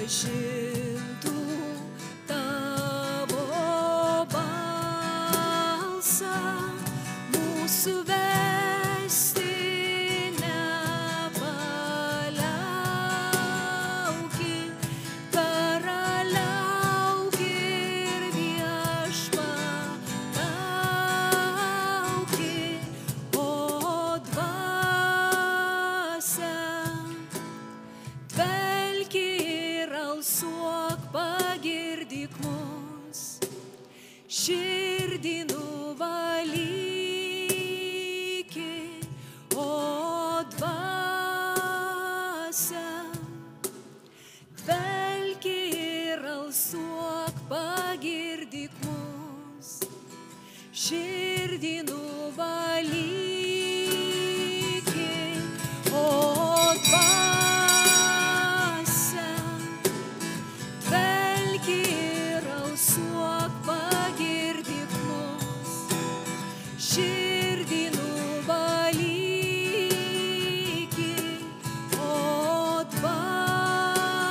pažintų tavo balsą, mūsų vesti nepaliauki, karaliauk ir viešpatauki, o dvasia dvelki ir alsuok, pagirdyk mus, širdį nuvalyki, o dvasia dvelki ir alsuok, pagirdyk mus, širdį nuvalyki, o dvasia dvelki ir alsuok, pagirdyk mus, širdį nuvalyki, o dvasia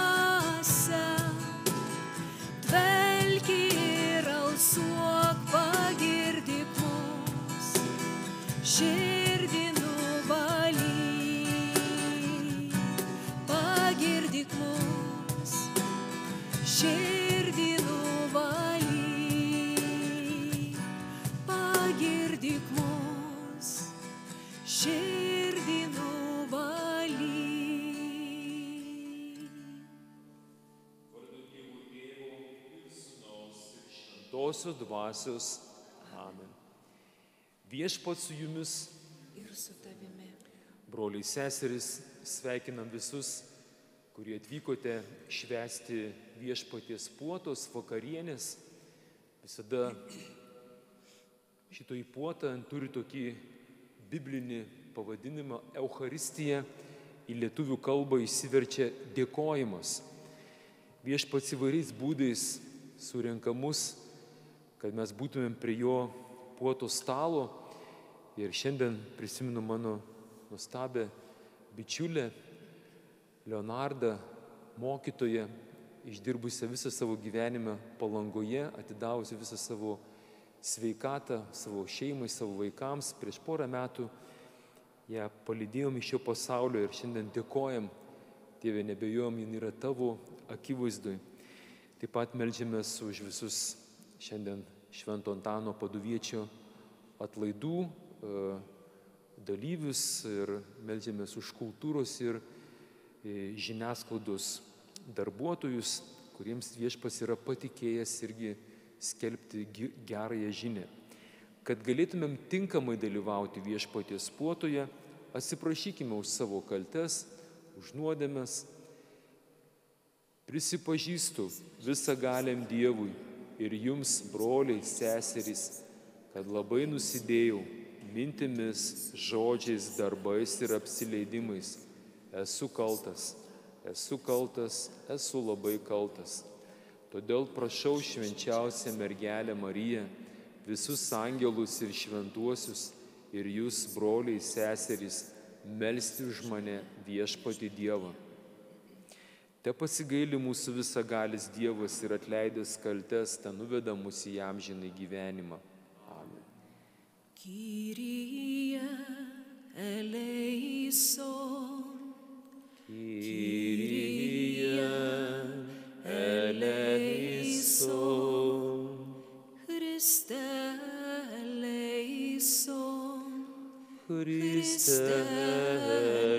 dvelki ir alsuok, pagirdyk mus, širdį nuvalyk, pagirdyk mus, širdį nuvalyk, pagirdyk mus, širdį nuvalyk. Vardu Dievo Tėvo ir Sūnaus ir Šventosios Dvasios. Amen. Viešpats su jumis, Ir su tavimi. broliai seserys, sveikinam visus, kurie atvykote švęsti viešpaties puotos vakarienės. Visada šitoj puota turi tokį biblinį pavadinimą Eucharistija, į lietuvių kalbą išsiverčia dėkojimas. Viešpats įvairiais būdais surenka mus, kad mes būtumėm prie jo puoto stalo. Ir šiandien prisimenu mano nuostabę bičiulę Leonardą, mokytoją, išdirbusią visą savo gyvenimą Palangoje, atidavusią visą savo sveikatą, savo šeimai, savo vaikams. Prieš porą metų ją palydėjom iš šio pasaulio ir šiandien dėkojam, Tėve, nebejojom, jin yra tavo akivaizdoj. Taip pat meldžiamės už visus šiandien Švento Antano Paduviečio atlaidų dalyvius ir meldžiamės už kultūros ir žiniasklaidos darbuotojus, kuriems Viešpats yra patikėjęs irgi skelbti gerąją žinią. Kad galėtumėm tinkamai dalyvauti Viešpaties puotoje, atsiprašykime už savo kaltes, už nuodėmes. Prisipažįstu visagaliam Dievui ir jums, broliai, seserys, kad labai nusidėjau mintimis, žodžiais, darbais ir apsileidimais. Esu kaltas, esu labai kaltas. Todėl prašau švenčiausią mergelę Mariją, visus angelus ir šventuosius ir jūs, broliai, seserys, melsti už mane Viešpatį Dievą. Te pasigaili mūsų visagalis Dievas ir atleidęs kaltes, te nuveda mus į amžinąjį gyvenimą. Amen. Kyrie eleison, Kyrie eleison, Christe eleison, Christe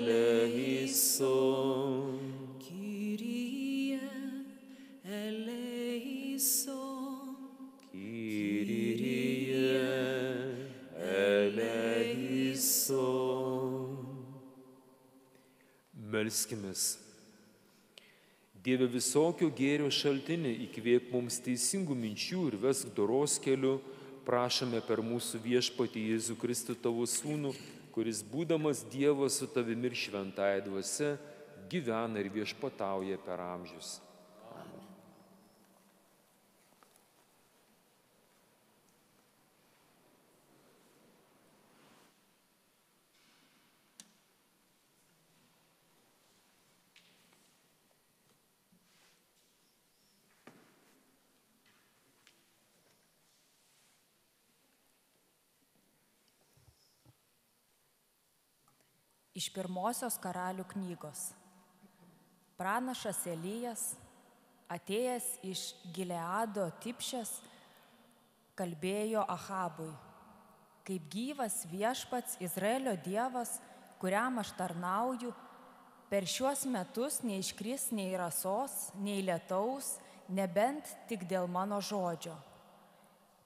eleison, Kyrie eleison, Kyrie eleison. Melskimės. Dieve visokio gėrio šaltinį, įkvėp mums teisingų minčių ir vesk doros keliu, prašome per mūsų Viešpatį Jėzų Kristų tavo Sūnų, kuris būdamas Dievas su tavimi ir šventąja dvasia, gyvena ir viešpatauja per amžius. Amen. Iš pirmosios Karalių knygos. Pranašas Elijas, atėjęs iš Gileado Tipšės, kalbėjo Ahabui: kaip gyvas viešpats Izraelio Dievas, kuriam aš tarnauju, per šiuos metus neiškris nei rasos, nei lietaus, nebent tik dėl mano žodžio.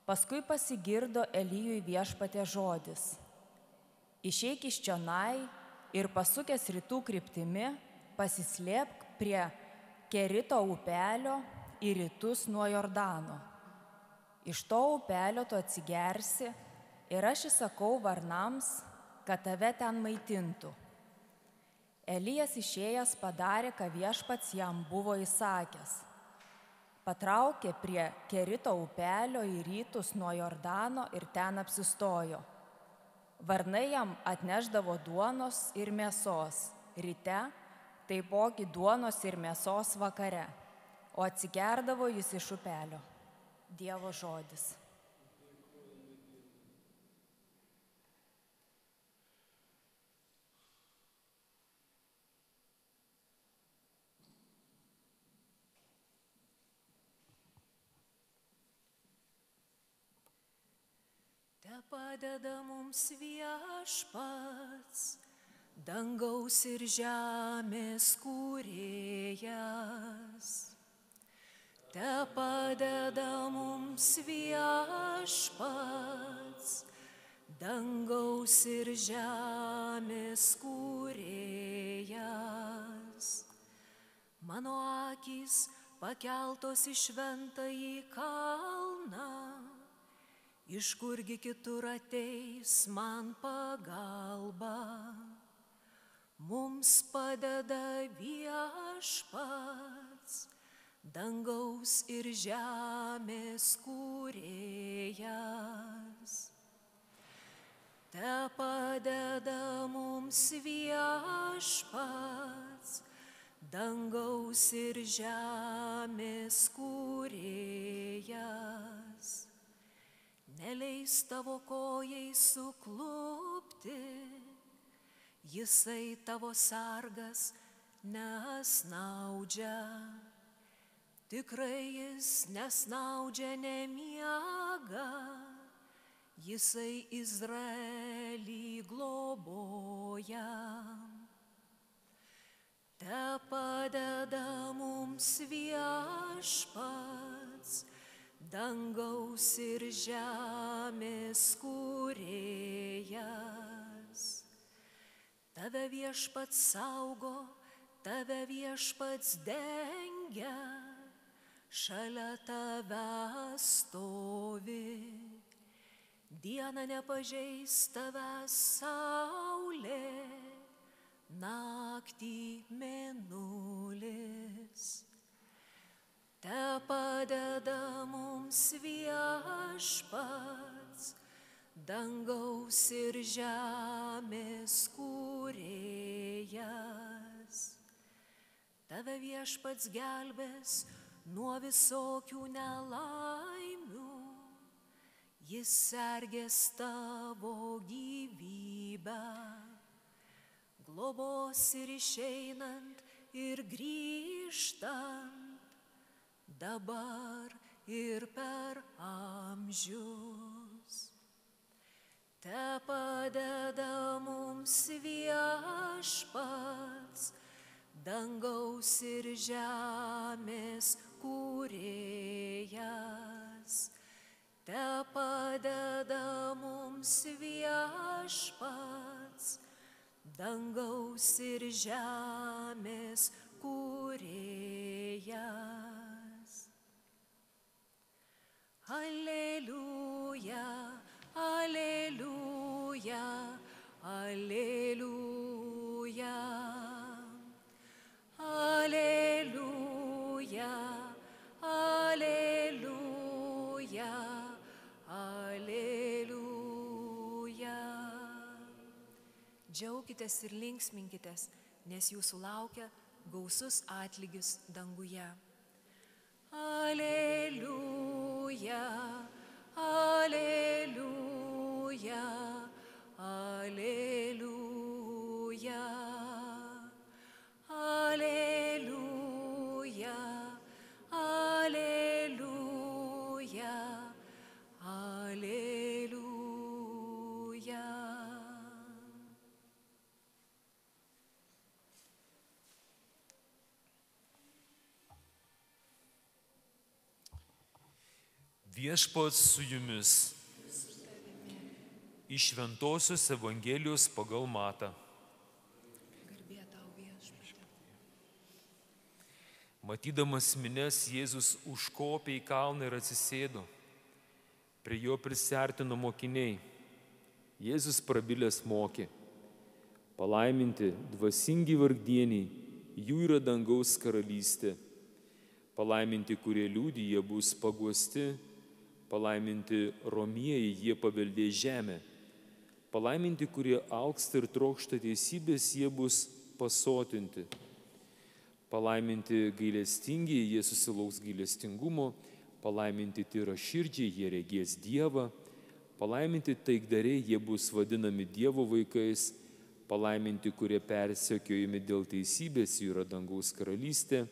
Paskui pasigirdo Elijui viešpatės žodis: išeik iš čionai ir pasukęs rytų kryptimi, pasislėpk prie Kerito upelio į rytus nuo Jordano. Iš to upelio tu atsigersi ir aš įsakau varnams, kad tave ten maitintų. Elijas išėjęs padarė, ką viešpats jam buvo įsakęs. Patraukė prie Kerito upelio į rytus nuo Jordano ir ten apsistojo. Varnai jam atnešdavo duonos ir mėsos ryte, taipogi duonos ir mėsos vakare, o atsigerdavo jis iš upelio. Dievo žodis. Te padeda mums viešpats, dangaus ir žemės kūrėjas. Te padeda mums viešpats, dangaus ir žemės kūrėjas. Mano akys pakeltos į šventąjį kalną, iš kurgi kitur ateis man pagalba. Mums padeda viešpats, dangaus ir žemės kūrėjas. Te padeda mums viešpats, dangaus ir žemės kūrėjas. Neleis tavo kojai suklupti, jisai tavo sargas nesnaudžia. Tikrai jis nesnaudžia, nemiega, jisai Izraelį globoja. Te padeda mums viešpats, dangaus ir žemės kūrėjas. Tave viešpats saugo, tave viešpats dengia, šalia tavęs stovi. Dieną nepažeis tavęs saulė, naktį mėnulis. Te padeda mums viešpats, dangaus ir žemės kūrėjas. Tave viešpats gelbės nuo visokių nelaimių, jis sergės tavo gyvybę, globos ir išeinant ir grįžtant, dabar ir per amžius. Te padeda mums viešpats, dangaus ir žemės kūrėjas. Te padeda mums viešpats, dangaus ir žemės kūrėjas. Aleliuja, aleliuja, aleliuja, aleliuja, aleliuja, aleliuja. Džiaukitės ir linksminkitės, nes jūsų laukia gausus atlygis danguje. Aleliuja, aleliuja, aleliuja. Viešpats su jumis. Iš Šventosios Evangelijos pagal Matą. Garbė tau viešpatie. Matydamas minias, Jėzus užkopė į kalną ir atsisėdo. Prie jo prisiartino mokiniai. Jėzus prabilęs mokė: palaiminti dvasingi vargdieniai, jų yra dangaus karalystė. Palaiminti, kurie liūdi, jie bus paguosti. Palaiminti romieji, jie paveldės žemę. Palaiminti, kurie auksta ir trokšta teisybės, jie bus pasotinti. Palaiminti gailestingi, jie susilauks gailestingumo. Palaiminti tyraširdžiai, jie regės Dievą. Palaiminti taikdariai, jie bus vadinami Dievo vaikais. Palaiminti, kurie persekiojami dėl teisybės, jų yra dangaus karalystė.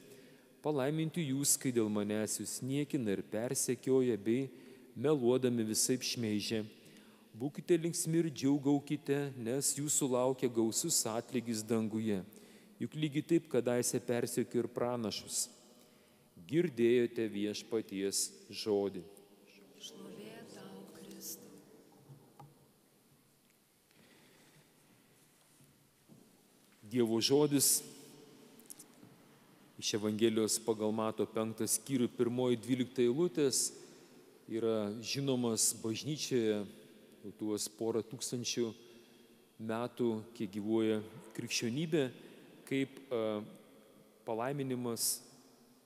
Palaiminti jūs, kai dėl manęs jūs niekina ir persekioja, bei meluodami visaip šmeižia. Būkite linksmi ir džiaugaukite, nes jūsų laukia gausus atlygis danguje. Juk lygiai taip kadaise persekiojo ir pranašus. Girdėjote viešpaties žodį. Šlovė tau, Kristau. Dievo žodis iš Evangelijos pagal Mato 5 skyrių 1-12 eilutės yra žinomas bažnyčioje jau tuos porą tūkstančių metų, kiek gyvuoja krikščionybė, kaip palaiminimas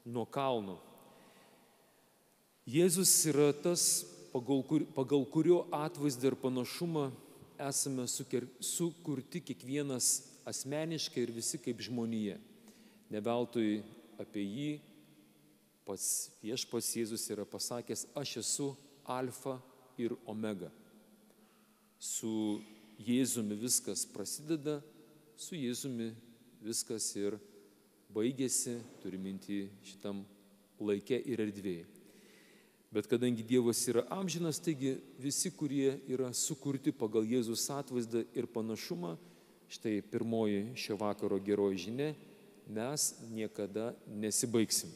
nuo kalno. Jėzus yra tas, pagal kurio atvaizdą ir panašumą esame sukurti kiekvienas asmeniškai ir visi kaip žmonija. Ne veltui apie jį pats viešpats Jėzus yra pasakęs: aš esu alfa ir omega. Su Jėzumi viskas prasideda, su Jėzumi viskas ir baigėsi, turi minti šitam laike ir erdvėje. Bet kadangi Dievas yra amžinas, taigi visi, kurie yra sukurti pagal Jėzus atvaizdą ir panašumą, štai pirmoji šio vakaro geroji žinia, mes niekada nesibaigsim.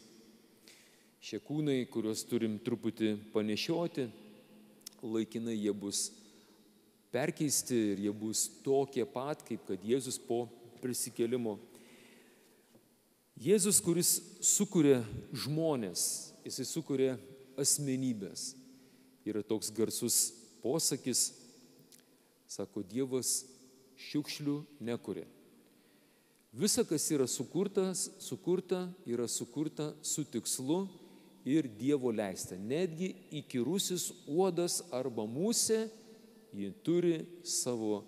Šie kūnai, kuriuos turim truputį panešioti, laikinai jie bus perkeisti ir jie bus tokie pat, kaip kad Jėzus po prisikėlimo. Jėzus, kuris sukuria žmonės, jisai sukuria asmenybės. Yra toks garsus posakis, sako, Dievas šiukšlių nekuria. Visa, kas yra sukurta, yra sukurta su tikslu ir Dievo leista. Netgi įkyrusis uodas arba musė, ji turi savo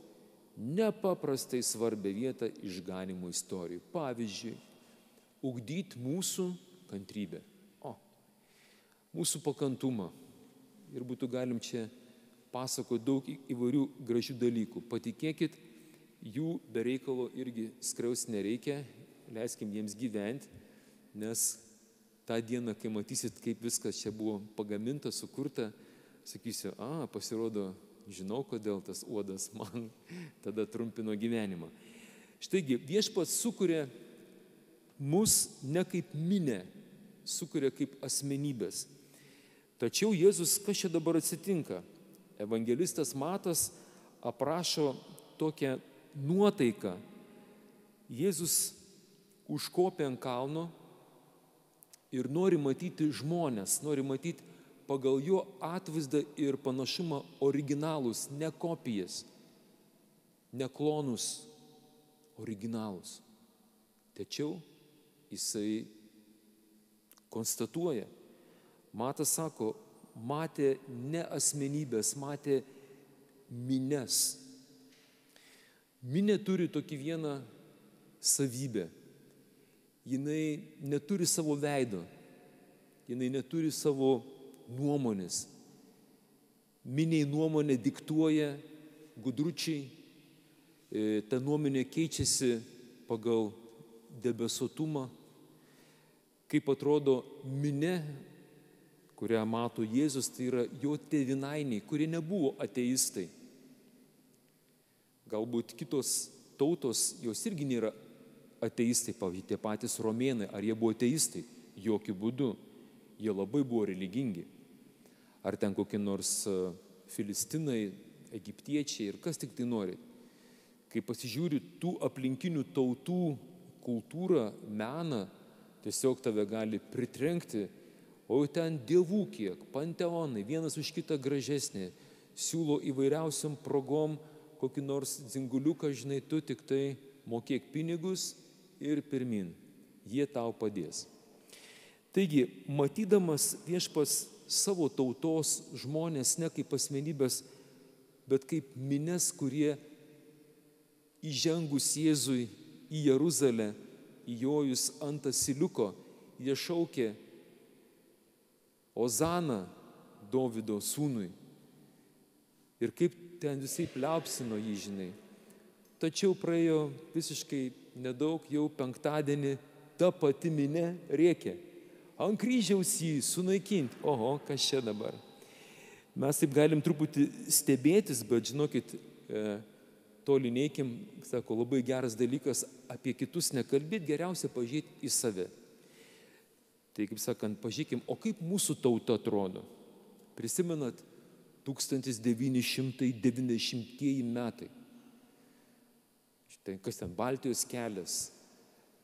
nepaprastai svarbią vietą išganimo istorijų. Pavyzdžiui, ugdyti mūsų kantrybę, mūsų pakantumą. Ir būtų galim čia pasakoti daug įvairių gražių dalykų. Patikėkit, jų be reikalo irgi skriausti nereikia, leiskim jiems gyventi, nes tą dieną, kai matysit, kaip viskas čia buvo pagaminta, sukurta, sakysiu, pasirodo, žinau, kodėl tas uodas man tada trumpino gyvenimą. Štaigi, viešpats sukuria mus ne kaip minę, sukuria kaip asmenybės. Tačiau Jėzus, kas čia dabar atsitinka? Evangelistas Matas aprašo tokią nuotaiką. Jėzus užkopė ant kalno ir nori matyti žmonės, nori matyti pagal jo atvaizdą ir panašumą originalus, ne kopijas, ne klonus, originalus. Tačiau jisai konstatuoja, Matas sako, matė ne asmenybės, matė minias. Minė turi tokį vieną savybę. Jinai neturi savo veido, jinai neturi savo nuomonės. Miniai nuomonė diktuoja gudručiai, ta nuomonė keičiasi pagal debesuotumą. Kaip atrodo minė, kurią mato Jėzus, tai yra jo tėvynainiai, kurie nebuvo ateistai. Galbūt kitos tautos, jos irgi nėra ateistai, pavyzdžiui, tie patys romėnai, ar jie buvo ateistai? Jokiu būdu, jie labai buvo religingi. ar ten kokie nors filistinai, egiptiečiai ir kas tik tai nori. Kai pasižiūri tų aplinkinių tautų kultūrą, meną, tiesiog tave gali pritrenkti, o ten dievų kiek, panteonai, vienas už kitą gražesnė, siūlo įvairiausiam progom kokį nors dzinguliuką, žinai, tu tik tai mokėk pinigus ir pirmin, jie tau padės. Taigi, matydamas Viešpats savo tautos žmonės ne kaip asmenybės, bet kaip mines, kurie įžengus Jėzui į Jeruzalę, įjojus ant asiliuko, jie šaukė Ozana Dovydo sūnui. Ir kaip ten visai pliaupsino jį, žinai. Tačiau praėjo visiškai nedaug, jau penktadienį ta pati minė rėkė. Ant kryžiaus jį sunaikinti. Oho, kas čia dabar? Mes taip galim truputį stebėtis, bet žinokit, toli neikim, sako, labai geras dalykas, apie kitus nekalbėti, geriausia pažiūrėti į save. Tai, kaip sakant, pažiūrėkim, o kaip mūsų tauta atrodo? Prisimenat, 1990 metai. Štai, kas ten, Baltijos kelias,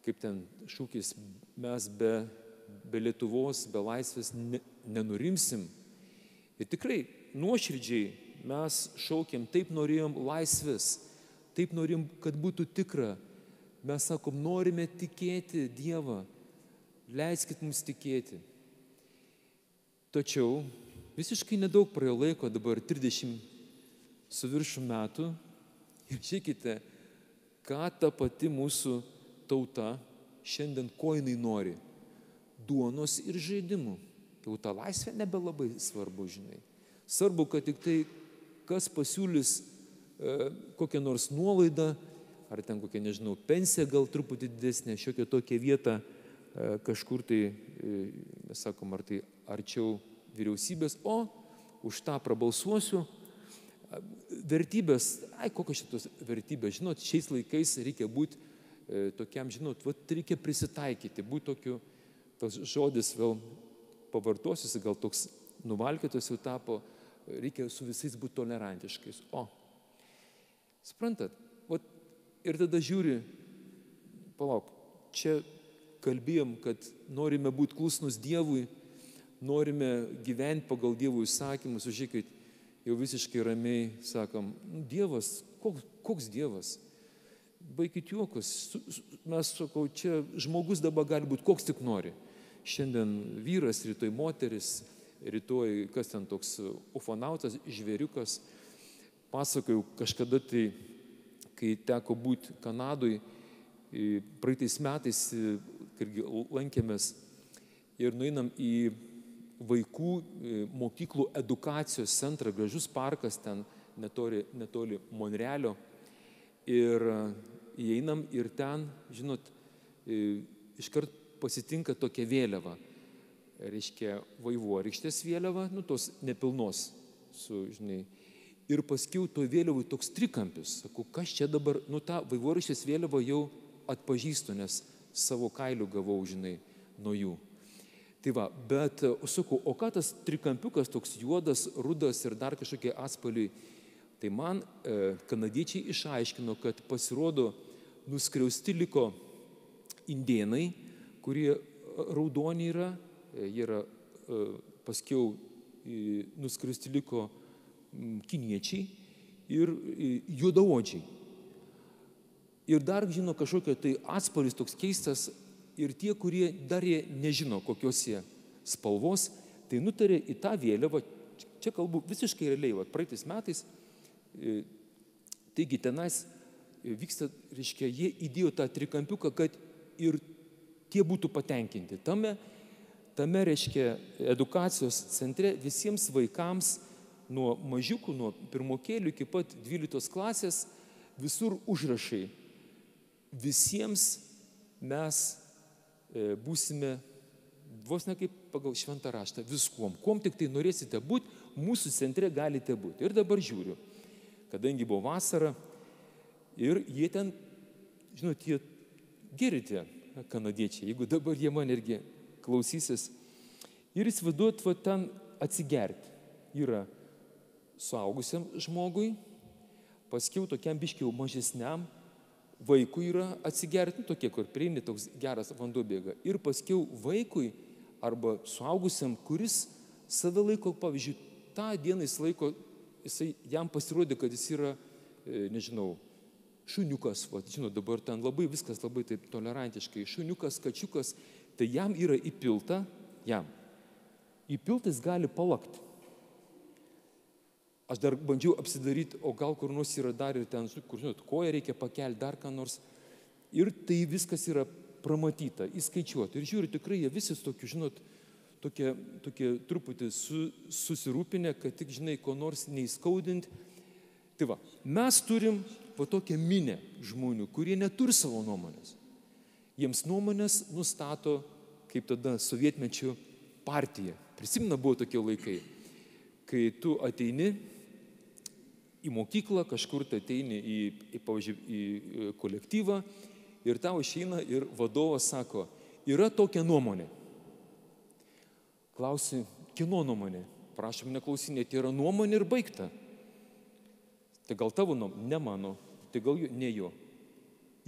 kaip ten šūkis, mes be Lietuvos, be laisvės nenurimsim. Ir tikrai, nuoširdžiai mes šaukėm, taip norėjom laisvės, taip norim, kad būtų tikra. Mes sakom, norime tikėti Dievą, leiskit mums tikėti. Tačiau visiškai nedaug praėjo laiko, dabar 30 su viršum metų. Ir žiūrėkite, ką ta pati mūsų tauta šiandien ko jinai nori. Duonos ir žaidimų. Jau ta laisvė nebelabai svarbu, žinai. Svarbu, kad tik tai, kas pasiūlys kokią nors nuolaidą, ar ten kokią, nežinau, pensiją gal truputį didesnė, šiokią tokią vietą kažkur tai, mes sakom, ar tai arčiau vyriausybės, o už tą prabalsuosiu. Vertybės, kokios šitos vertybės, žinot, šiais laikais reikia būti tokiam, žinot, reikia prisitaikyti, būti tokiu, tas žodis vėl pavartosiusi, gal toks nuvalkėtos jau tapo, reikia su visais būti tolerantiškais. O, suprantat, ir tada žiūri, palauk, čia kalbėjom, kad norime būti klusnus Dievui, norime gyventi pagal Dievo įsakymus, žiūrėkit, jau visiškai ramiai sakom, Dievas, koks Dievas? Baikit juokus, mes sakau, čia žmogus dabar gali būti koks tik nori. Šiandien vyras, rytoj moteris, rytoj kas ten toks ufonautas, žvėriukas. Pasakojau kažkada tai, kai teko būti Kanadoj, praeitais metais, kai lankėmės ir nueinam į vaikų mokyklų edukacijos centrą, gražus parkas ten netoli Monrealio. Ir įeinam ir ten, žinot, iškart pasitinka tokia vėliava. Reiškia vaivorykštės vėliava, tos nepilnos, žinai. Ir paskiau to vėliavui toks trikampis. Sakau, kas čia dabar, tą vaivorykštės vėliavą jau atpažįstu, nes savo kailių gavau, žinai, nuo jų. Tai va, bet, sakau, o ką tas trikampiukas toks juodas, rudas ir dar kažkokie atspaliai? Tai man kanadiečiai išaiškino, kad pasirodo nuskriausti liko indėnai, kurie raudoni yra, jie yra paskiau nuskriausti liko kiniečiai ir juodaodžiai. Ir dar žino kažkokio tai atspalvis toks keistas ir tie, kurie dar jie nežino, kokios jie spalvos, tai nutarė į tą vėliavą, čia kalbu visiškai realiai, praeitais metais, taigi tenais vyksta, reiškia, jie įdėjo tą trikampiuką, kad ir tie būtų patenkinti. Tame reiškia, edukacijos centre visiems vaikams nuo mažiukų, nuo pirmokėlių iki pat 12 klasės, visur užrašai. Visiems mes būsime, vos ne kaip pagal šventą raštą, viskuom. Kuom tik tai norėsite būti, mūsų centre galite būti. Ir dabar žiūriu, kadangi buvo vasara ir jie ten, žinot, jie geri tie kanadiečiai, jeigu dabar jie man irgi klausysis. Ir įsivaizduot ten atsigerti. yra suaugusiam žmogui, paskiau tokiam biškiau mažesniam vaikui yra atsigerti, tokie, kur prieini, toks geras vanduo bėga. Ir paskiau vaikui arba suaugusiam, kuris save laiko, pavyzdžiui, tą dieną jis laiko, jam pasirodė, kad jis yra, nežinau, šuniukas, dabar ten labai viskas labai taip tolerantiškai, šuniukas, kačiukas, tai jam yra įpilta, įpiltas gali palakti. Aš dar bandžiau apsidaryti, o gal kur nors yra dar ir ten, kur, koją reikia pakelti, dar ką nors. Ir tai viskas yra pramatyta, įskaičiuota. Ir žiūriu, tikrai jie visi tokie truputį susirūpinę, kad tik, ko nors neįskaudinti. Tai va, mes turim tokią minę žmonių, kurie neturi savo nuomonės. Jiems nuomonės nustato, kaip tada sovietmečių partija. Prisimena, buvo tokie laikai, kai tu ateini į mokyklą, kažkur tai ateini į kolektyvą ir tau išeina ir vadovas sako, yra tokia nuomonė. Klausi, kieno nuomonė? Prašom neklausinėti, yra nuomonė ir baigta. Tai gal tavo nuomonė? Ne mano. Tai gal ne jo.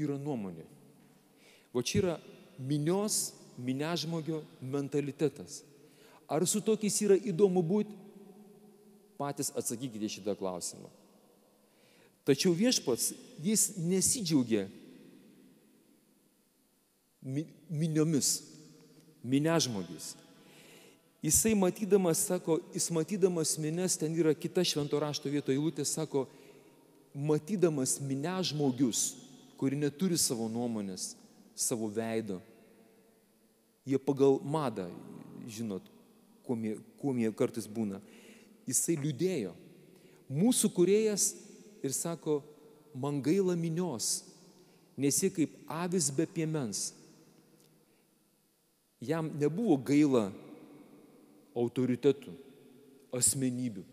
Yra nuomonė. O čia yra miniažmogio mentalitetas. Ar su tokiais yra įdomu būti? Patys atsakykite šitą klausimą. Tačiau viešpats, jis nesidžiaugia miniomis, miniažmogiais. Jisai matydamas mines, ten yra kita švento rašto vietoje eilutė, sako, matydamas miniažmogius, kurie neturi savo nuomonės, savo veido, jie pagal madą, žinot, kuom jie kartais būna, jisai liūdėjo. Mūsų kūrėjas ir sako, man gaila minios, nes jie kaip avis be piemens. Jam nebuvo gaila autoritetų, asmenybių.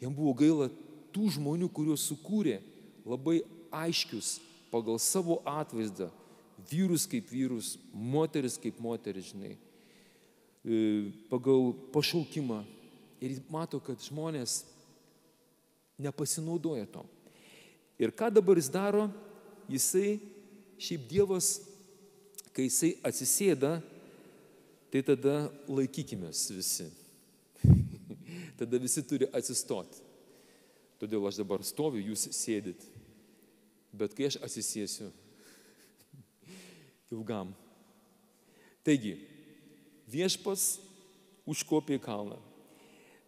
Jam buvo gaila tų žmonių, kuriuos sukūrė labai aiškius pagal savo atvaizdą, vyrus kaip vyrus, moteris kaip moteris, pagal pašaukimą. Ir mato, kad žmonės nepasinaudoja to. Ir ką dabar jis daro? Jisai, šiaip Dievas, kai jisai atsisėda, tai tada laikykimės visi. Tada visi turi atsistoti. Todėl aš dabar stoviu, jūs sėdit. Bet kai aš atsisėsiu, ilgam. Taigi, viešpats užkopė į kalną.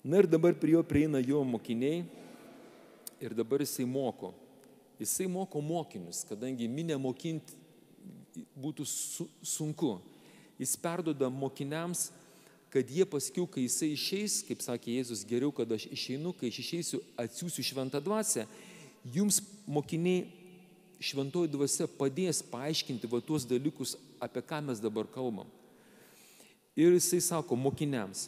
Na ir dabar prie jo prieina jo mokiniai ir dabar jisai moko. Jisai moko mokinius, kadangi minę mokinti būtų sunku. Jis perduoda mokiniams, kad jie paskiau, kai jisai išeis, kaip sakė Jėzus, geriau, kad aš išeinu, kai aš išeisiu, atsiųsiu šventą dvasią, jums mokiniai šventoji dvasia padės paaiškinti tuos dalykus, apie ką mes dabar kalbam. Ir jisai sako mokiniams,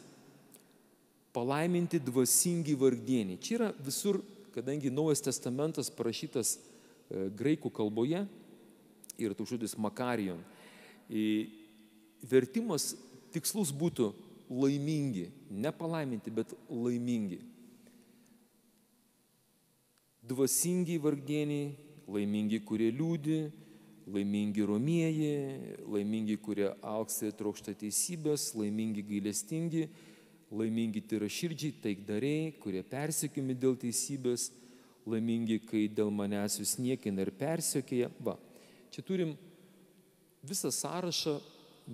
palaiminti dvasingi vargdieniai. Čia yra visur, kadangi Naujas testamentas parašytas graikų kalboje ir toks žodis makarion. Vertimas tikslus būtų laimingi, ne palaiminti, bet laimingi. Dvasingi vargdieniai, laimingi, kurie liūdi, laimingi romieji, laimingi, kurie alksta ir trokšta teisybės, laimingi gailestingi, laimingi tyraširdžiai, taikdariai, kurie persekiojami dėl teisybės, laimingi, kai dėl manęs jūs niekina ir persekioja. Va, čia turim visą sąrašą,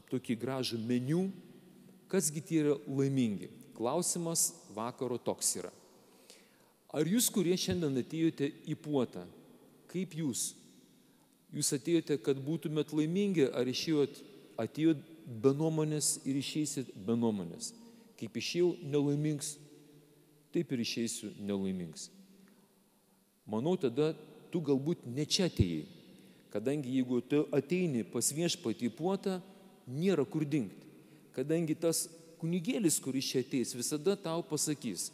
tokį gražų meniu, kasgi tie yra laimingi. Klausimas vakaro toks yra. Ar jūs, kurie šiandien atėjote į puotą, kaip jūs? Jūs atėjote, kad būtumėt laimingi, ar atėjot be nuomonės ir išeisit be nuomonės? Kaip išėjau nelaimingas, taip ir išeisiu nelaimingas. Manau, tada tu galbūt ne čia atėjai, kadangi jeigu tu ateini pas viešpatį į puotą, nėra kur dingti. Kadangi tas kunigėlis, kuris čia ateis, visada tau pasakys,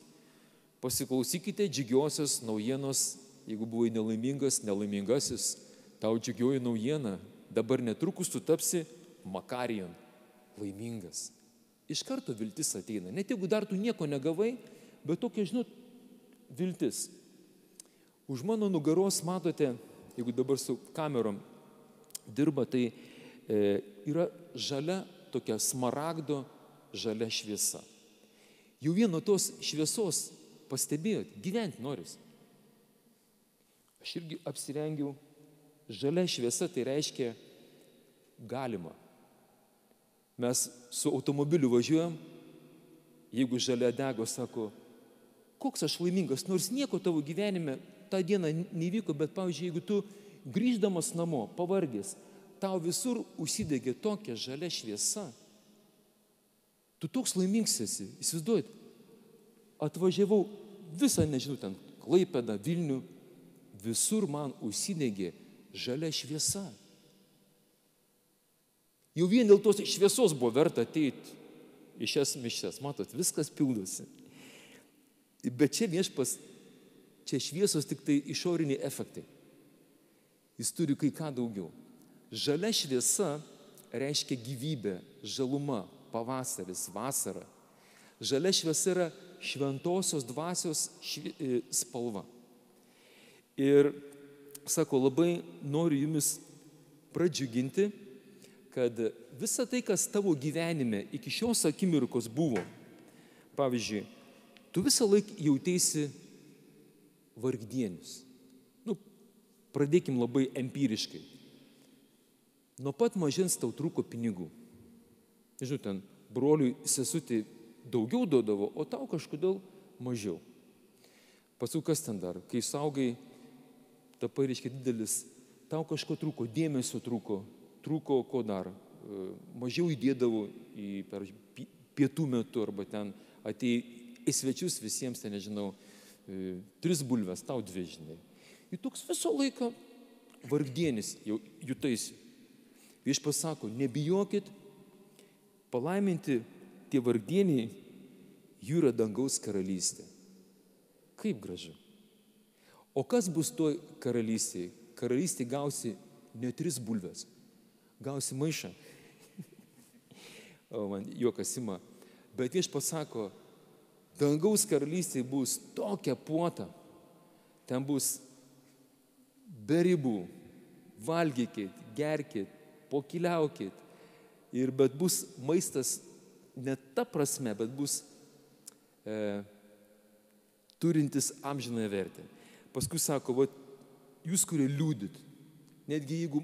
pasiklausykite džiugiosios naujienos, jeigu buvai nelaimingasis, tau džiugioji naujiena, dabar netrukus tu tapsi makarion, laimingas. Iš karto viltis ateina. Net jeigu dar tu nieko negavai, bet tokia, žinot, viltis. Už mano nugaros, matote, jeigu dabar su kamerom dirba, tai yra žalia tokia smaragdo žalia šviesa. Jau vieno tos šviesos pastebėjot, gyventi noris. Aš irgi apsirengiau, žalia šviesa, tai reiškia galima. Mes su automobiliu važiuojam, jeigu žalia dego, sako, koks aš laimingas, nors nieko tavo gyvenime tą dieną nevyko, bet, pavyzdžiui, jeigu tu grįždamas namo, pavargęs, tau visur užsidegė tokia žalia šviesa, tu toks laimingas esi, įsivaizduojat, atvažiavau visą, nežinau, ten Klaipėdą, Vilnių, visur man užsidegė žalia šviesa. Jau vien dėl tos šviesos buvo verta ateiti į šias mišias, matot, viskas pildosi. Bet čia viešpas, čia šviesos tik tai išoriniai efektai. Jis turi kai ką daugiau. Žalia šviesa reiškia gyvybę, žaluma, pavasaris, vasara. Žalia šviesa yra šventosios dvasios spalva. Ir, sako, labai noriu jumis pradžiuginti, kad visa tai, kas tavo gyvenime iki šios akimirkos buvo, pavyzdžiui, tu visą laiką jautėsi vargdienius. Pradėkim labai empiriškai. Nuo pat mažens tau trūko pinigų. Nežinau, ten broliui sesutį daugiau duodavo, o tau kažkodėl mažiau. Paskui kas ten dar? Kai saugai, tapai, reiškia, didelis, tau kažko trūko, dėmesio trūko ko dar? Mažiau įdėdavo per pietų metu arba ten atėjai į svečius visiems, ten nežinau, 3 bulves, tau 2, žinai. Ir toks viso laiką vargdienis jau jutaisi. Viešpats sako, nebijokit, palaiminti tie vargdieniai, jų yra dangaus karalystė. Kaip gražu. O kas bus toj karalystėje? Karalystėje gausi ne 3 bulves, gausi maišą. O man juokas ima. Bet viešpats sako, dangaus karalystėje bus tokia puota, ten bus be ribų, valgykit, gerkit, pokyliaukit. Bet bus maistas ne ta prasme, bet bus turintis amžinąją vertę. Paskui sako, jūs, kurie liūdit, netgi jeigu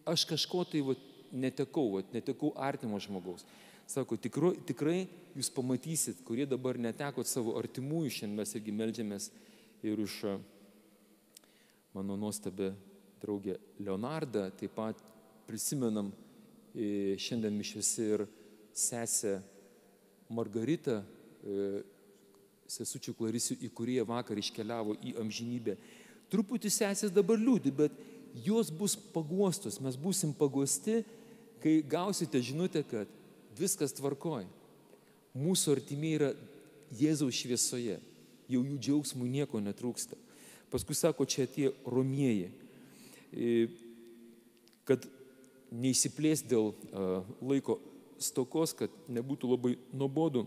aš kažko tai netekau artimo žmogaus, sako, tikrai jūs pamatysit, kurie dabar netekot savo artimųjų, šiandien mes irgi meldžiamės ir už mano nuostabę draugę Leonardą, taip pat prisimenam šiandien mišiose ir sesę Margaritą, sesučių Klarisių, į kurį vakar iškeliavo į amžinybę. Truputį sesės dabar liūdi, bet jos bus paguostos, mes būsim paguosti, kai gausite žinutę, kad viskas tvarkoj. Mūsų artimiai yra Jėzaus šviesoje, jau jų džiaugsmui nieko netrūksta. Paskui sako, čia tie romieji, kad neįsiplės dėl laiko stokos, kad nebūtų labai nuobodu.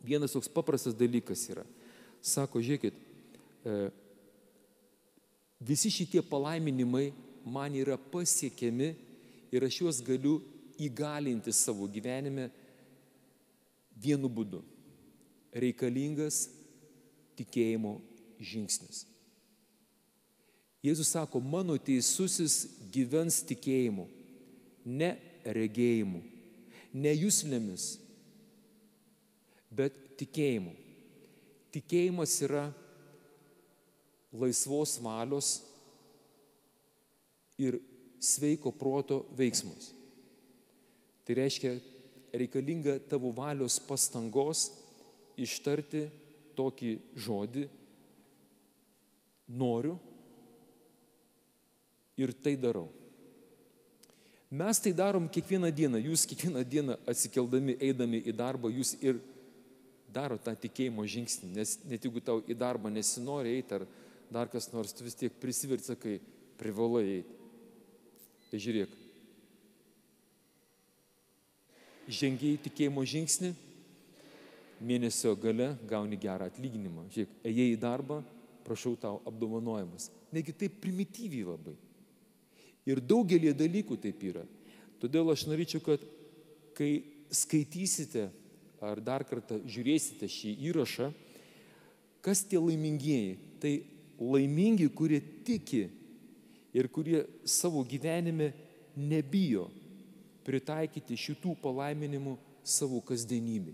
Vienas toks paprastas dalykas yra. Sako, žiūrėkit, visi šitie palaiminimai man yra pasiekiami ir aš juos galiu įgalinti savo gyvenime vienu būdu. Reikalingas tikėjimo žingsnis. Jėzus sako, mano teisusis gyvens tikėjimu, ne regėjimu, ne juslėmis, bet tikėjimu. Tikėjimas yra laisvos valios ir sveiko proto veiksmas. Tai reiškia, reikalinga tavo valios pastangos ištarti tokį žodį, noriu ir tai darau. Mes tai darom kiekvieną dieną, jūs kiekvieną dieną atsikeldami, eidami į darbą, jūs ir daro tą tikėjimo žingsnį, nes net jeigu tau į darbą nesinori eiti ar dar kas nors, tu vis tiek prisiverti, sakai, privalai eiti. Tai žiūrėk, žengiai tikėjimo žingsnį, mėnesio gale gauni gerą atlyginimą. Žiūrėk, ėjai į darbą, prašau tau apdovanojimas. Negi taip primityviai labai. Ir daugelį dalykų taip yra. Todėl aš norėčiau, kad kai skaitysite ar dar kartą žiūrėsite šį įrašą, kas tie laimingieji? Tai laimingi, kurie tiki ir kurie savo gyvenime nebijo pritaikyti šitų palaiminimų savo kasdienybei.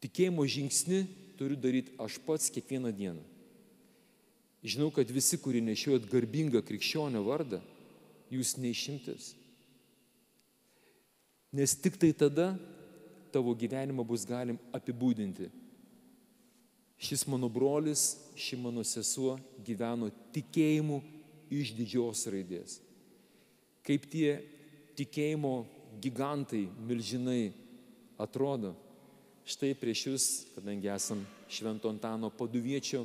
Tikėjimo žingsnį turiu daryti aš pats kiekvieną dieną. Žinau, kad visi, kurie nešiojat garbingą krikščionio vardą, jūs neišimtis. Nes tik tai tada tavo gyvenimą bus galim apibūdinti. Šis mano brolis, ši mano sesuo gyveno tikėjimu iš didžios raidės. Kaip tie tikėjimo gigantai, milžinai atrodo. Štai prieš jūs, kadangi esam Švento Antano Paduviečio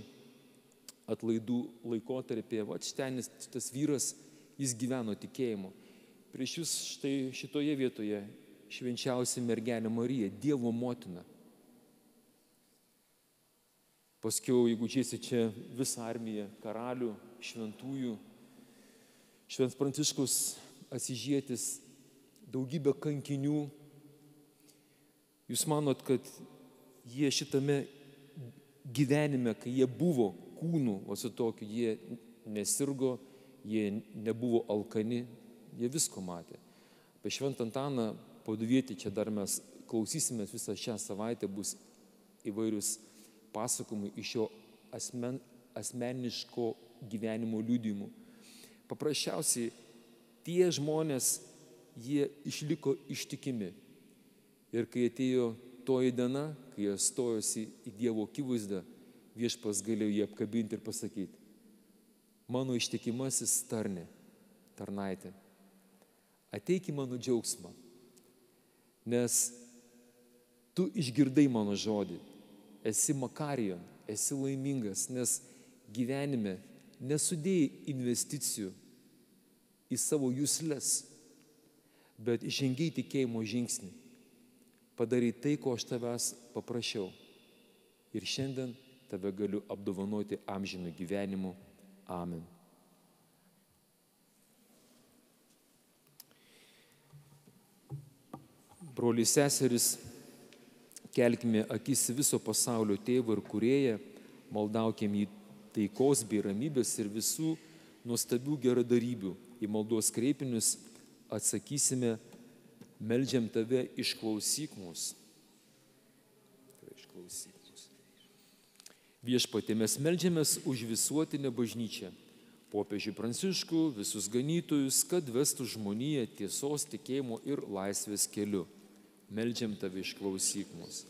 atlaidų laikotarpyje, va štenis, tas vyras, jis gyveno tikėjimu. Prieš jūs štai šitoje vietoje švenčiausia mergelė Marija, Dievo motina. Paskiau, jeigu žiūrėsi čia visą armiją karalių, šventųjų, Šventas Pranciškus Asyžietis, daugybė kankinių. Jūs manot, kad jie šitame gyvenime, kai jie buvo kūnų, o su tokiu, jie nesirgo, jie nebuvo alkani, jie visko matė. Apie Šventą Antaną Paduvietį čia dar mes klausysimės visą šią savaitę, bus įvairius pasakojimai iš jo asmeniško gyvenimo liudijimų. Paprasčiausiai tie žmonės, jie išliko ištikimi. Ir kai atėjo toji diena, kai jie stojosi į Dievo akivaizdą, Viešpats galėjo jį apkabinti ir pasakyti: mano ištikimasis tarnaitė, ateik į mano džiaugsmą, nes tu išgirdai mano žodį, esi makarijon, esi laimingas, nes gyvenime nesudėjai investicijų į savo jusles, bet žengiai tikėjimo žingsnį, padarai tai, ko aš tavęs paprašiau. Ir šiandien tave galiu apdovanoti amžinu gyvenimu. Amen. Broliai seserys, kelkime akis viso pasaulio tėvą ir kūrėją, maldaukime į taikos bei ramybės ir visų nuostabių geradarybių. Į maldos kreipinius atsakysime: meldžiam tave, išklausyk mus. Viešpatie, mes meldžiamės už visuotinę bažnyčią, popiežių Pranciškų, visus ganytojus, kad vestų žmoniją tiesos, tikėjimo ir laisvės keliu. Meldžiam tave, išklausyk mus.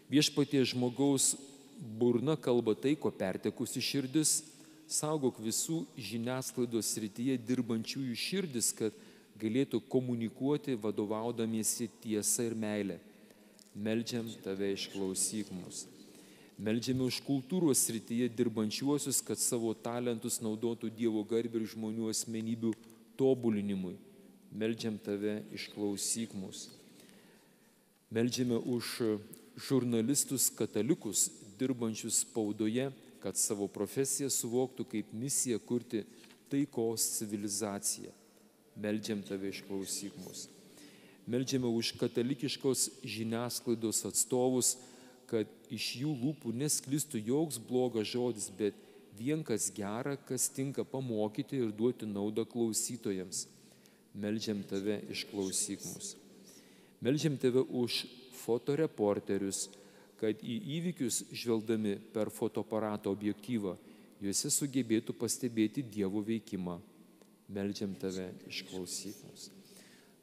Viešpatie, žmogaus burna kalba tai, ko pertekusi širdis, saugok visų žiniasklaidos srityje dirbančiųjų širdis, kad galėtų komunikuoti vadovaudamiesi tiesa ir meilė. Meldžiam tave, išklausyk mus. Meldžiame už kultūros srityje dirbančiuosius, kad savo talentus naudotų Dievo garbę ir žmonių asmenybių tobulinimui. Meldžiam tave, išklausyk mus. Meldžiame už žurnalistus katalikus dirbančius spaudoje, kad savo profesiją suvoktų kaip misiją kurti taikos civilizaciją. Meldžiam tave, išklausyk mus. Meldžiame už katalikiškos žiniasklaidos atstovus, kad iš jų lūpų nesklistų joks blogas žodis, bet vien kas gera, kas tinka pamokyti ir duoti naudą klausytojams. Meldžiam tave, išklausyk mus. Meldžiam tave už fotoreporterius, kad į įvykius žvelgdami per fotoaparato objektyvą, juose sugebėtų pastebėti Dievo veikimą. Meldžiam tave, išklausyk mus.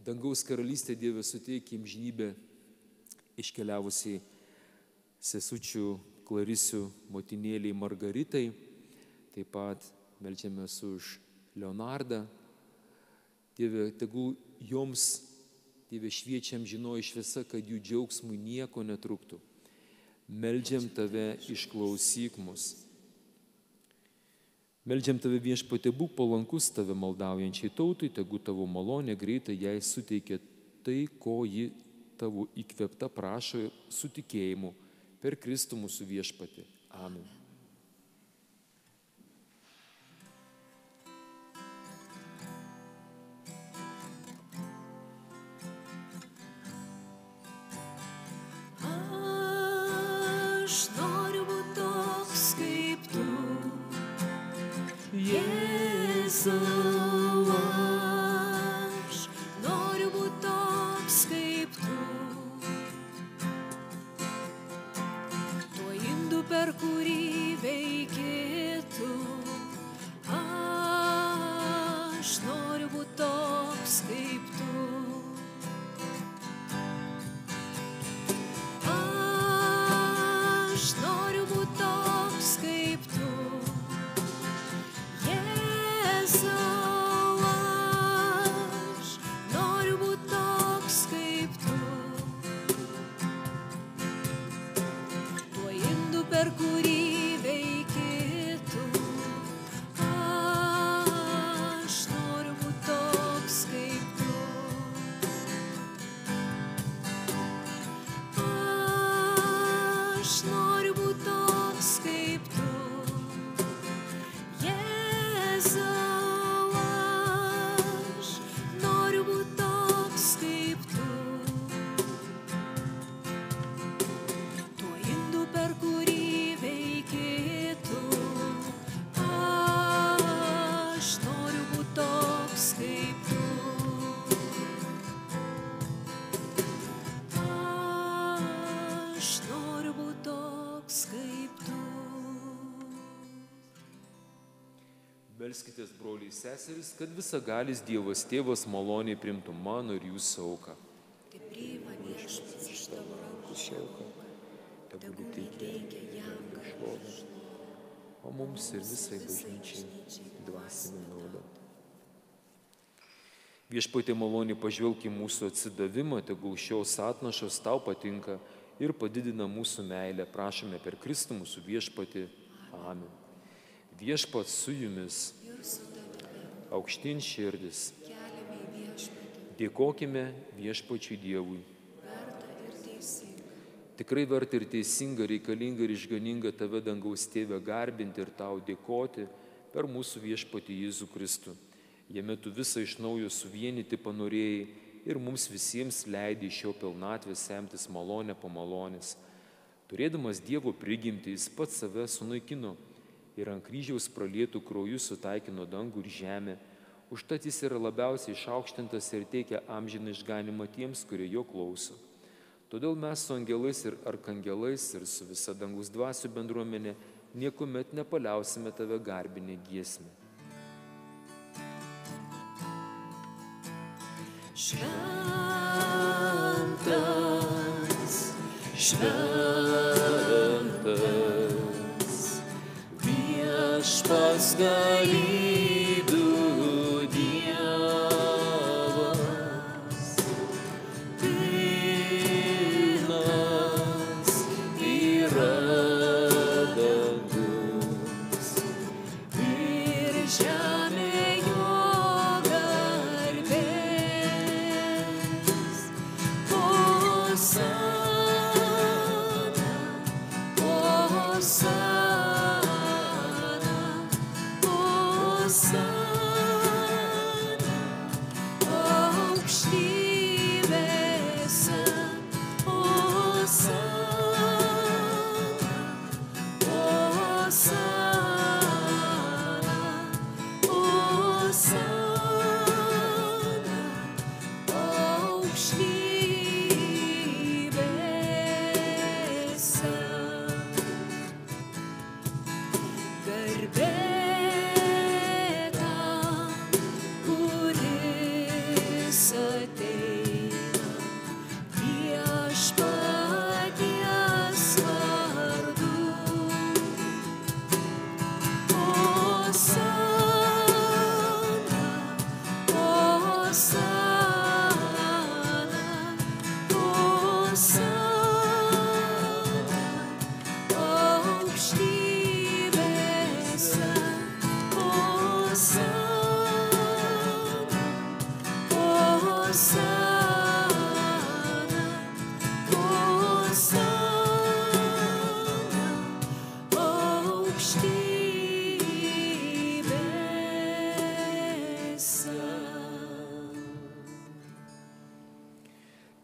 Dangaus karalystė, Dieve, suteik amžinybę iškeliavusiai sesučių Klarisių motinėliai Margaritai. Taip pat meldžiamės už Leonardą. Dieve, tegul joms, Dieve, šviečiam žinoji šviesa, kad jų džiaugsmui nieko netruktų. Meldžiam tave, išklausyk mus. Meldžiam tave, Viešpatie, būk palankus tave maldaujančiai tautai, tegu tavo malonė greitai jai suteikia tai, ko ji tavo įkvėpta prašo su tikėjimu per Kristų mūsų viešpatį. Amen. Aš noriu būti toks kaip tu, Jėzau, aš noriu būti toks kaip tu. Tuo indu, per kurį veiki tu, aš noriu būti toks kaip tu. Aš noriu būti toks kaip tu, Jėzau, aš noriu būti toks kaip tu. Tuo indu, per kurį veiki tu, aš noriu būti toks kaip tu. Aš noriu būti toks kaip tu, Jėzau, aš noriu būti toks kaip tu. Tuo indu, per kurį veiki tu, aš noriu būti toks kaip tu. Aš noriu būti toks kaip tu. Melskitės, broliai seserys, kad visagalis Dievas Tėvas maloniai priimtų mano ir jūsų auką. Tai priima Viešpats iš tavo rankų šią auką, tegul įteikia jam garbę, O mums ir visai bažnyčiai dvasinė nauda. Viešpatie maloniai pažvelk į mūsų atsidavimą, tegul šios atnašos tau patinka ir padidina mūsų meilę. Prašome per Kristų mūsų viešpatį. Amen. Viešpats su jumis, ir su tavimi aukštyn širdis. keliame į Viešpatį, Dėkokime viešpačiui Dievui. verta ir teisinga. Tikrai verta ir teisinga, reikalinga ir išganinga tave, dangaus Tėve, garbinti ir tau dėkoti per mūsų viešpatį Jėzų Kristų. Jame tu visą iš naujo suvienyti panorėjai ir mums visiems leidai iš jo pilnatvės semtis malonę po malonės. Turėdamas Dievo prigimtį, jis pats save sunaikino ir ant kryžiaus pralietų krauju sutaikino dangų ir žemę. Užtat jis yra labiausiai išaukštintas ir teikia amžiną išganimą tiems, kurie jo klauso. Todėl mes su angelais ir arkangelais ir su visa dangaus dvasių bendruomenė niekuomet nepaliausime tave garbinę giesmę. Šventas, šventas, Viešpats galybių Dievas, pilnas yra dangus ir žemė jo garbės. Hosana, Hosana, Hosana.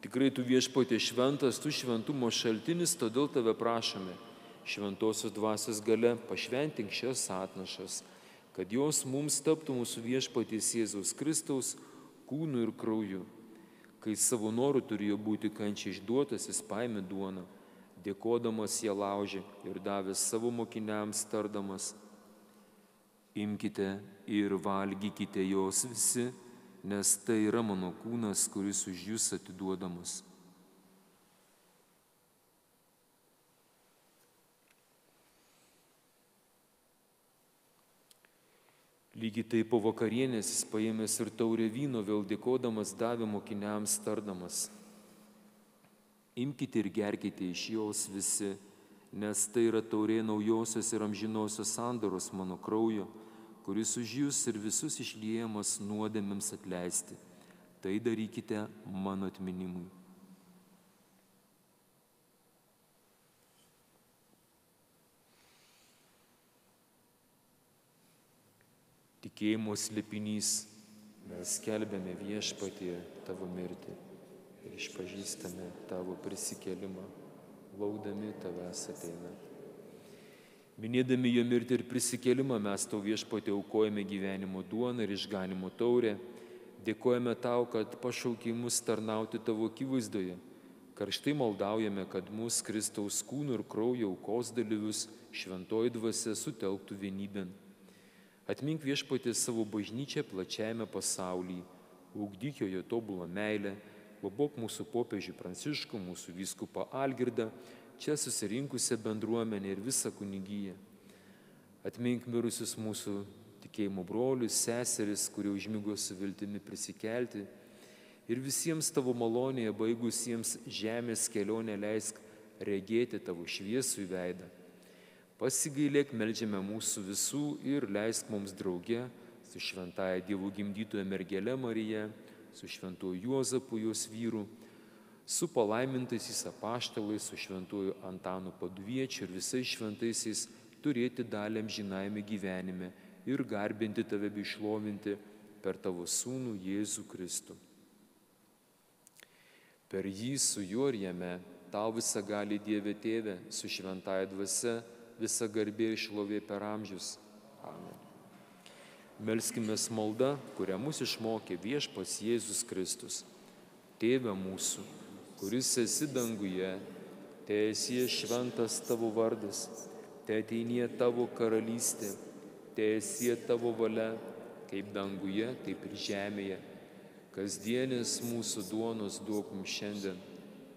Tikrai tu viešpatie šventas, tu šventumo šaltinis, todėl tave prašome, šventosios dvasios gale pašventink šias atnašas, kad jos mums taptų mūsų viešpaties Jėzaus Kristaus kūnu ir krauju. Kai savo norų turėjo būti kančiai išduotas, jis paėmė duoną, dėkodamas ją laužė ir davė savo mokiniams tardamas: imkite ir valgykite jos visi, nes tai yra mano kūnas, kuris už jūs atiduodamas. Lygiai taip po vakarienės jis paėmęs ir taurę vyno, vėl dėkodamas davė mokiniams tardamas: imkite ir gerkite iš jos visi, nes tai yra taurė naujosios ir amžinosios sandoros mano kraujo, kuris už jūs ir visus išliejamas nuodėmėms atleisti. Tai darykite mano atminimui. Tikėjimo slėpinys, mes skelbiame viešpatie tavo mirtį ir išpažįstame tavo prisikėlimą, laukdami tavęs ateina. Minėdami jo mirtį ir prisikėlimą mes tau viešpatie aukojame gyvenimo duoną ir išganimo taurę, dėkojame tau, kad pašaukei mus tarnauti tavo akivaizdoje. Karštai maldaujame, kad mus Kristaus kūnų ir kraujo aukos dalyvius šventoji dvasia sutelktų vienybėn. Atmink viešpatie savo bažnyčią plačiajame pasaulyje, ugdyk joje tobulą meilę, globok mūsų popiežių Pranciškų, mūsų vyskupą Algirdą, čia susirinkusią bendruomenę ir visą kunigiją. Atmink mirusius mūsų tikėjimo brolius, seseris, kurie užmigo su viltimi prisikelti, ir visiems tavo malonėje baigusiems žemės kelionę leisk regėti tavo šviesų veidą. Pasigailėk, meldžiame mūsų visų ir leisk mums drauge su šventaja Dievo gimdytoja mergele Marija, su šventuoju Juozapu jos vyru, su palaimintaisiais apaštalais, su šventuoju Antanu Paduviečiu ir visais šventaisiais turėti dalį amžinajame gyvenime ir garbinti tave bei šlovinti per tavo sūnų Jėzų Kristų. Per jį, su juo ir jame, tau visagali Dieve Tėve, su šventaja dvasia, visa garbė ir šlovė per amžius. Amen. Melskimės malda, kurią mus išmokė viešpats Jėzus Kristus. Tėve mūsų, kuris esi danguje, teesie šventas tavo vardas, teateinie tavo karalystė, teesie tavo valia, kaip danguje, taip ir žemėje. Kasdienės mūsų duonos duok mums šiandien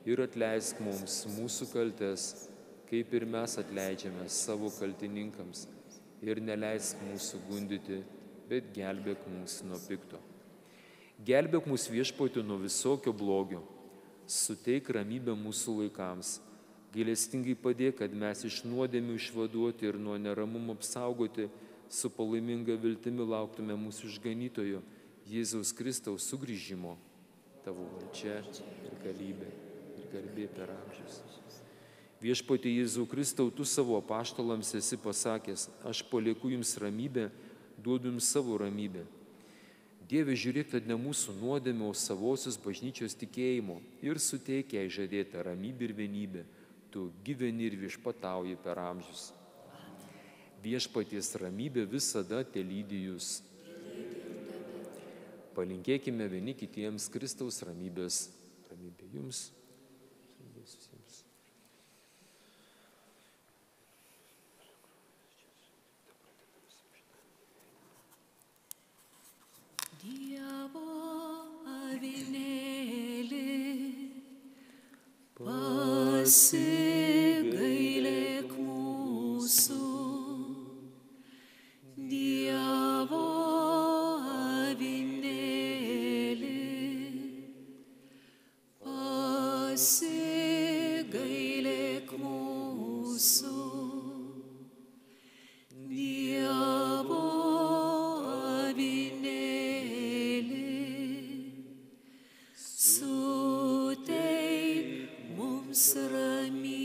ir atleisk mums mūsų kaltes, kaip ir mes atleidžiame savo kaltininkams, ir neleisk mūsų gundyti, bet gelbėk mus nuo pikto. Gelbėk mus viešpatie nuo visokio blogio, suteik ramybę mūsų laikams, gailestingai padėk, kad mes iš nuodėmių išvaduoti ir nuo neramumo apsaugoti, su palaiminga viltimi lauktume mūsų išganytojo, Jėzaus Kristaus sugrįžimo, tavo valdžia ir galybė ir garbė per amžius. Viešpatie Jėzau Kristau, tu savo apaštalams esi pasakęs: aš palieku jums ramybę, duodu jums savo ramybę. Dieve, žiūrėk, kad ne mūsų nuodėmė, o savosios bažnyčios tikėjimo ir suteik jai žadėtą ramybę ir vienybę. Tu gyveni ir viešpatauji per amžius. Viešpaties ramybė visada telydi jūs. Palinkėkime vieni kitiems Kristaus ramybės. Ramybė jums. Dievo avinėli, pasigailėk mūsų. Dievo avinėli, pasigailėk mūsų. Suteik mums ramybę.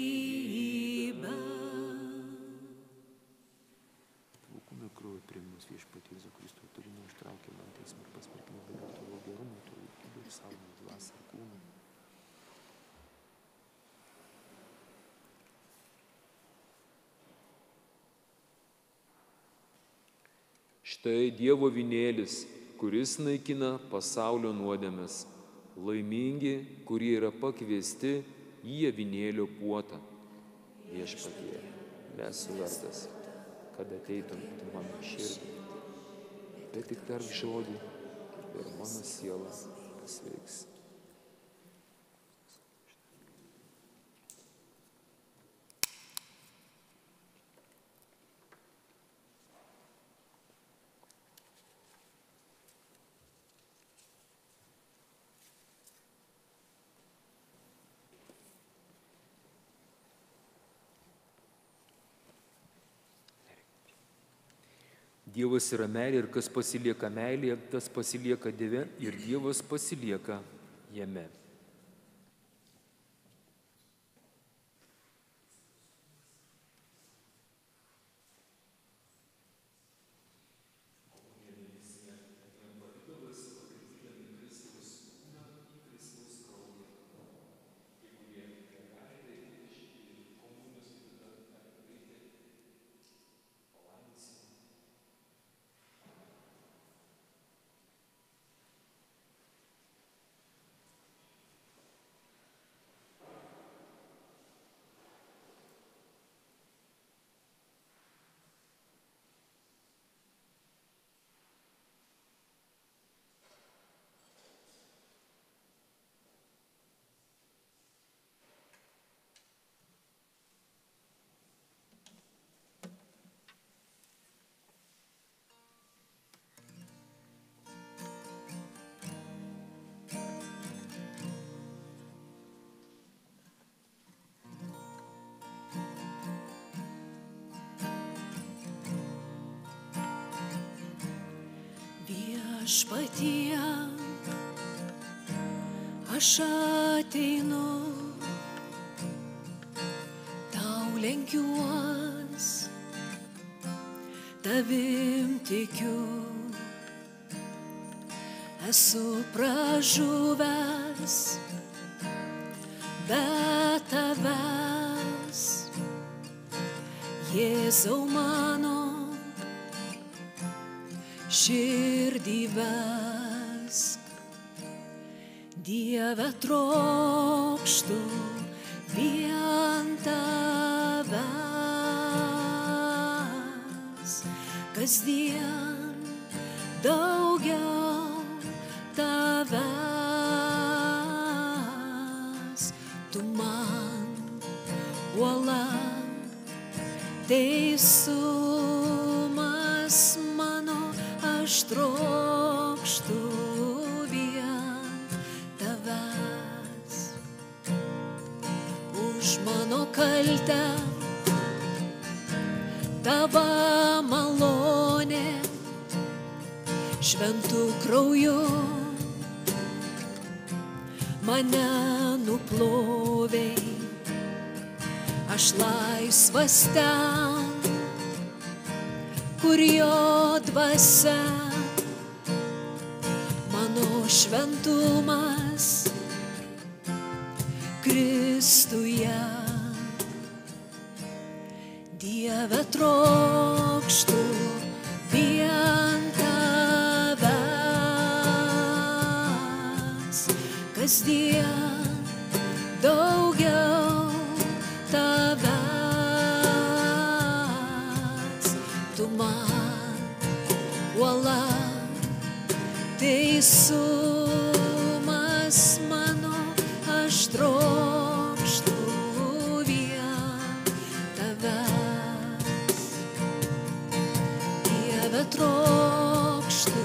Štai Dievo vynėlis, kuris naikina pasaulio nuodėmes. Laimingi, kurie yra pakviesti į avinėlio puotą. Viešpatie, nesu vertas, kad ateitum į mano širdį. Tai tik tarp žodį ir mano siela pasveiks. Dievas yra meilė ir kas pasilieka meilėje, tas pasilieka Dieve ir Dievas pasilieka jame. Viešpatie, aš ateinu, tau lenkiuos, tavim tikiu, esu pražuvęs, be tavęs, Jėzau mano, širdį vesk, Dieve trokštu vien tavęs, kasdien daugiau tavęs, tu man uola, teisumas mano, aš trokštu vien tavęs. Už mano kaltę tavo malonė, šventu krauju mane nuplovei, aš laisvas ten, kur jo dvasia, mano šventumas Kristuje. Dieve trokštu vien tavęs, kasdien daugiau tavęs, tu man uola, teisumas mano, aš trokštu vien tavęs. Dieve trokštu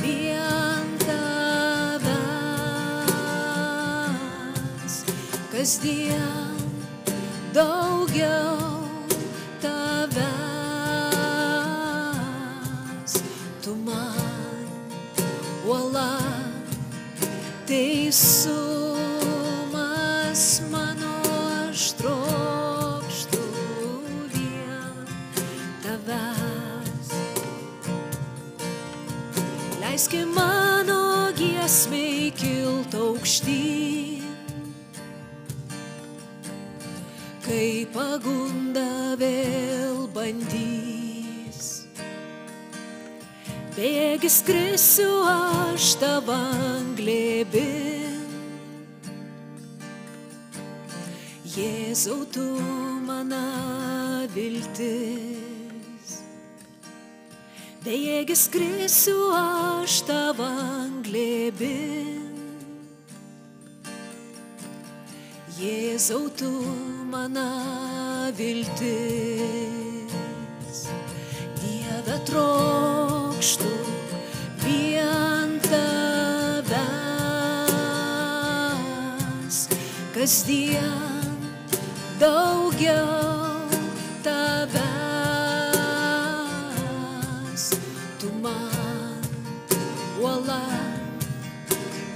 vien tavęs, kasdien daugiau tavęs, tu man uola, teisumas mano, aš trokštu vien tavęs. Leiski mano giesmei kilt aukštyn, kai pagunda vėl bandys bejėgis skrisiu aš tavan glėbin. Jėzau, tu mano viltis, bejėgis skrisiu aš tavan glėbin. Jėzau, tu mano viltis, Dieve trokštu vien tavęs, kasdien daugiau tavęs. Tu man uola,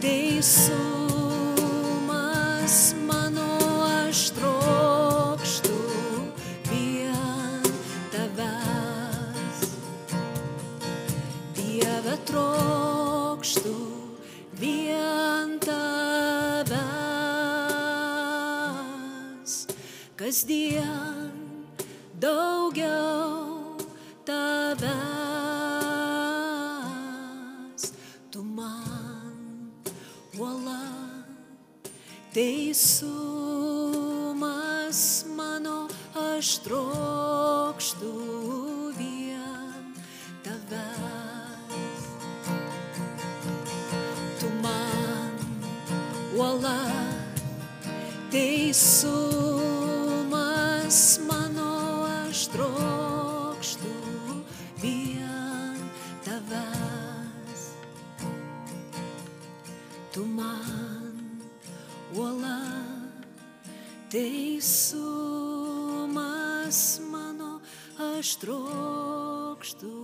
teisumas mano, aš trokštu vien tavęs. Dieve trokštu vien tavęs, kasdien daugiau tavęs. Tu man uola, teisumas mano, aš trokštu vien tavęs. Tu man uola, teisumas mano, aš trokštu vien tavęs. Tu man uola, teisumas mano, aš trokštu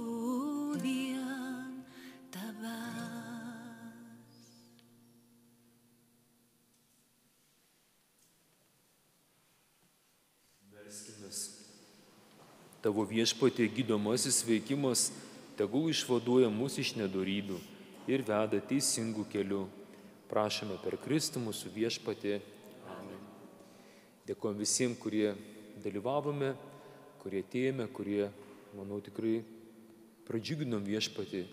vien tavęs. Melskimės. Tavo viešpatie gydomasis veikimas tegul išvaduoja mus iš nedorybių ir veda teisingų kelių. Prašome per Kristų mūsų viešpatį. Amen. Dėkojom visiems, kurie dalyvavome, kurie atėjome, kurie, manau, tikrai pradžiuginom viešpatį.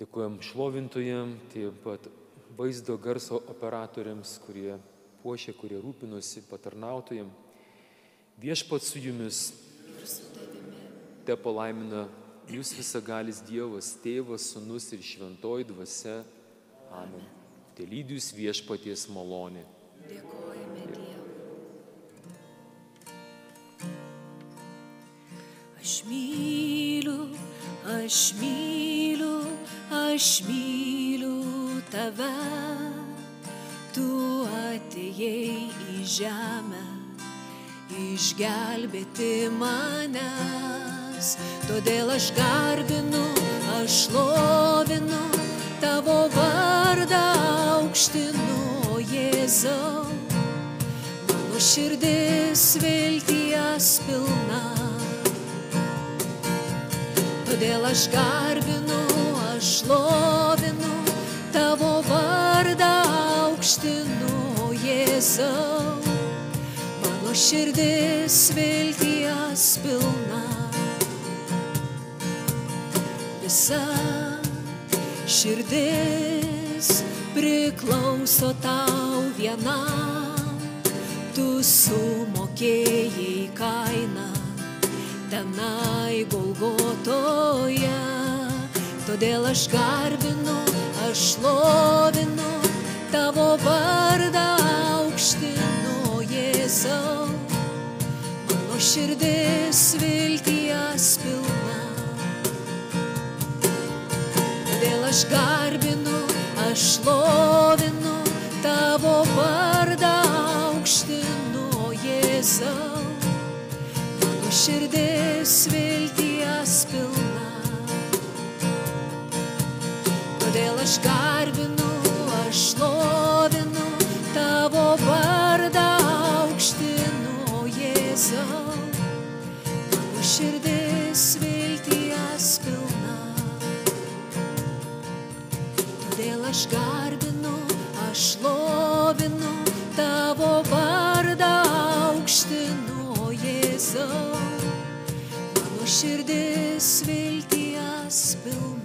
Dėkojom šlovintojams, taip pat vaizdo garso operatoriams, kurie puošė, kurie rūpinosi, patarnautojams. Viešpat su jumis. Te palaimina jūs visagalis Dievas, Tėvas, Sūnus ir Šventoji Dvasia. Amen. Te lydi jūs viešpaties malonė. Dėkojame Dievui. Aš myliu, aš myliu, aš myliu tave. Tu atėjai į žemę, išgelbėti manęs. Todėl aš garbinu, aš šlovinu, tavo vardą aukštinu, o Jėzau. Mano širdis vilties pilna. Todėl aš garbinu, aš šlovinu, tavo vardą aukštinu, o Jėzau. Mano širdis vilties pilna. Visa širdis priklauso tau vienam. Tu sumokėjai kainą tenai Golgotoje. Todėl aš garbinu, aš šlovinu, tavo vardą aukštinu, o Jėzau. Mano širdis vilties pilna. Todėl aš garbinu, aš šlovinu, tavo vardą aukštinu, o Jėzau. Mano širdis vilties pilna. Todėl aš garbinu, aš šlovinu, tavo vardą aukštinu, o Jėzau. Mano širdis vilties pilna. Todėl aš garbinu, aš šlovinu, tavo vardą aukštinu, o Jėzau. Mano širdis vilties will